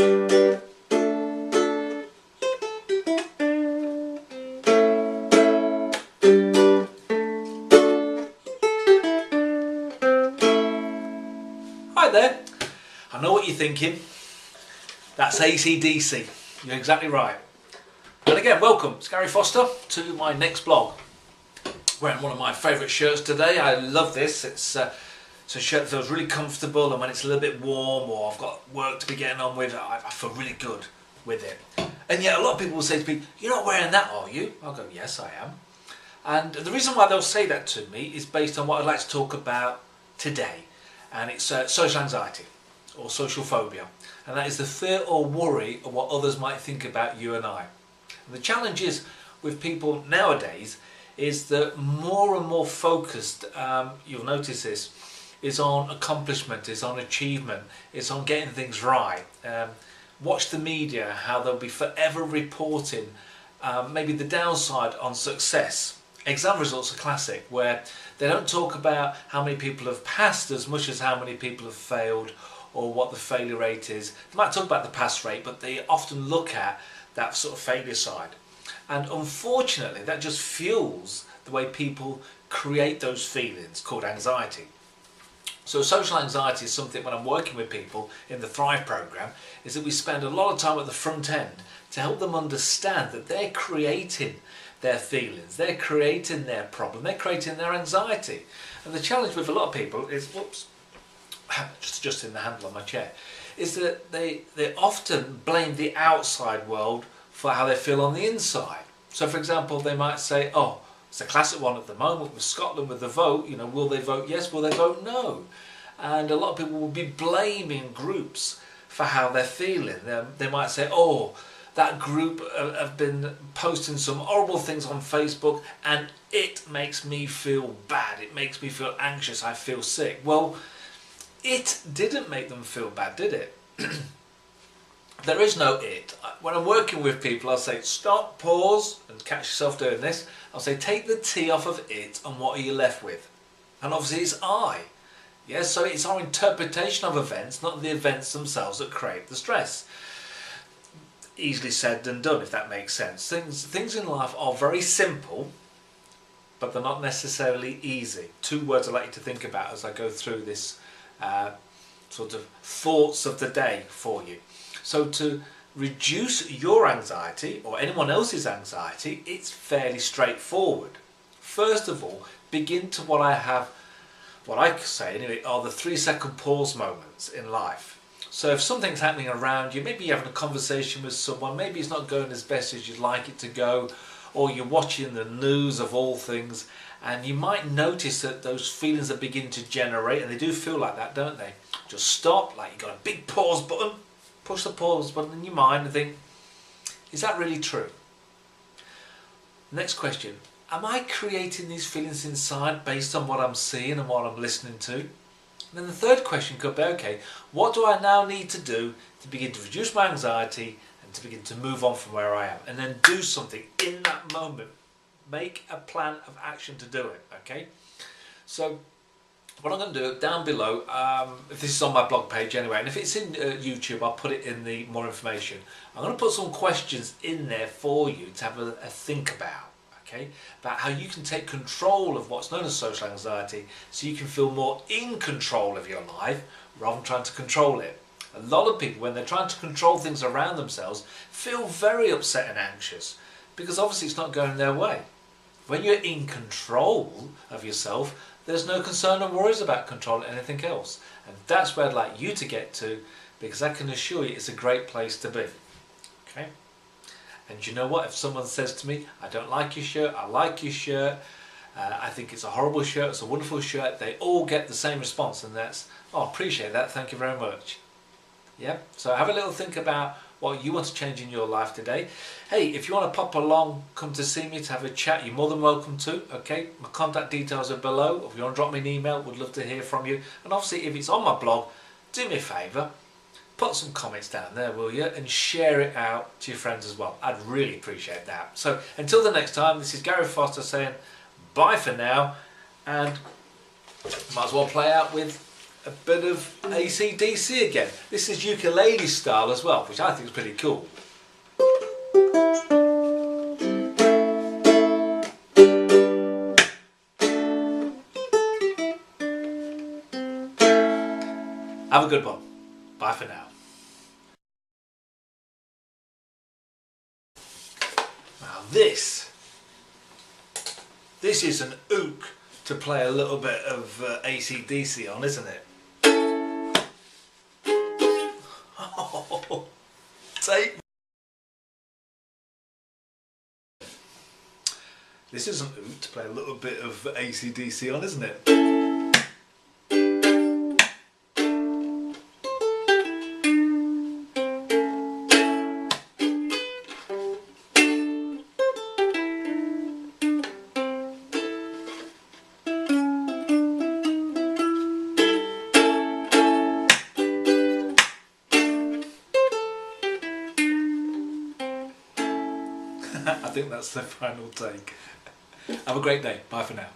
Hi there. I know what you're thinking. That's AC/DC. You're exactly right. And again, welcome. It's Gary Foster to my next blog. Wearing one of my favourite shirts today. I love this. It's a shirt that feels really comfortable, and when it's a little bit warm or I've got work to be getting on with, I feel really good with it. And yet a lot of people will say to me, "You're not wearing that, are you?" I'll go, "Yes, I am." And the reason why they'll say that to me is based on what I'd like to talk about today. And it's social anxiety or social phobia. And that is the fear or worry of what others might think about you and I. And the challenge is with people nowadays is that more and more focused, you'll notice this, is on accomplishment, is on achievement, is on getting things right. Watch the media, how they'll be forever reporting maybe the downside on success. Exam results are classic, where they don't talk about how many people have passed as much as how many people have failed or what the failure rate is. They might talk about the pass rate, but they often look at that sort of failure side. And unfortunately, that just fuels the way people create those feelings called anxiety. So social anxiety is something, when I'm working with people in the Thrive program, is that we spend a lot of time at the front end to help them understand that they're creating their feelings, they're creating their problem, they're creating their anxiety. And the challenge with a lot of people is, whoops, just adjusting the handle on my chair, is that they often blame the outside world for how they feel on the inside. So for example, they might say, oh, it's a classic one at the moment with Scotland with the vote, you know, will they vote yes, will they vote no? And a lot of people will be blaming groups for how they're feeling. They might say, oh, that group have been posting some horrible things on Facebook and it makes me feel bad, it makes me feel anxious, I feel sick. Well, it didn't make them feel bad, did it? There is no it. When I'm working with people, I'll say stop, pause, and catch yourself doing this. I'll say take the T off of it and what are you left with? And obviously it's I. Yes, so it's our interpretation of events, not the events themselves, that create the stress. Easily said than done, if that makes sense. Things in life are very simple, but they're not necessarily easy. Two words I'd like you to think about as I go through this sort of thoughts of the day for you. So to reduce your anxiety or anyone else's anxiety, it's fairly straightforward. First of all, begin to what I say anyway, are the 3-second pause moments in life. So if something's happening around you, maybe you're having a conversation with someone, maybe it's not going as best as you'd like it to go, or you're watching the news of all things, and you might notice that those feelings that begin to generate, and they do feel like that, don't they? Just stop, like you've got a big pause button, push the pause button in your mind and think, is that really true? Next question, am I creating these feelings inside based on what I'm seeing and what I'm listening to? And then the third question could be, okay, what do I now need to do to begin to reduce my anxiety and to begin to move on from where I am? And then do something in that moment. Make a plan of action to do it, okay? So what I'm going to do down below, if this is on my blog page anyway, and if it's in YouTube, I'll put it in the more information. I'm going to put some questions in there for you to have a think about. Okay, about how you can take control of what's known as social anxiety so you can feel more in control of your life rather than trying to control it. A lot of people, when they're trying to control things around themselves, feel very upset and anxious because obviously it's not going their way. When you're in control of yourself, there's no concern or worries about controlling anything else. And that's where I'd like you to get to, because I can assure you it's a great place to be. Okay? And you know what, if someone says to me, I don't like your shirt, I like your shirt, I think it's a horrible shirt, it's a wonderful shirt, they all get the same response, and that's, oh, appreciate that, thank you very much. Yeah, so have a little think about what you want to change in your life today. Hey, if you want to pop along, come to see me to have a chat, you're more than welcome to, okay? My contact details are below. If you want to drop me an email, would love to hear from you. And obviously, if it's on my blog, do me a favour, put some comments down there, will you? And share it out to your friends as well. I'd really appreciate that. So until the next time, this is Gary Foster saying bye for now, and might as well play out with a bit of AC/DC again. This is ukulele style as well, which I think is pretty cool. Have a good one. Bye for now. Now this is an ook to play a little bit of AC/DC on, isn't it? Oh, take. This is an ook to play a little bit of AC/DC on, isn't it? I think that's the final take. Have a great day. Bye for now.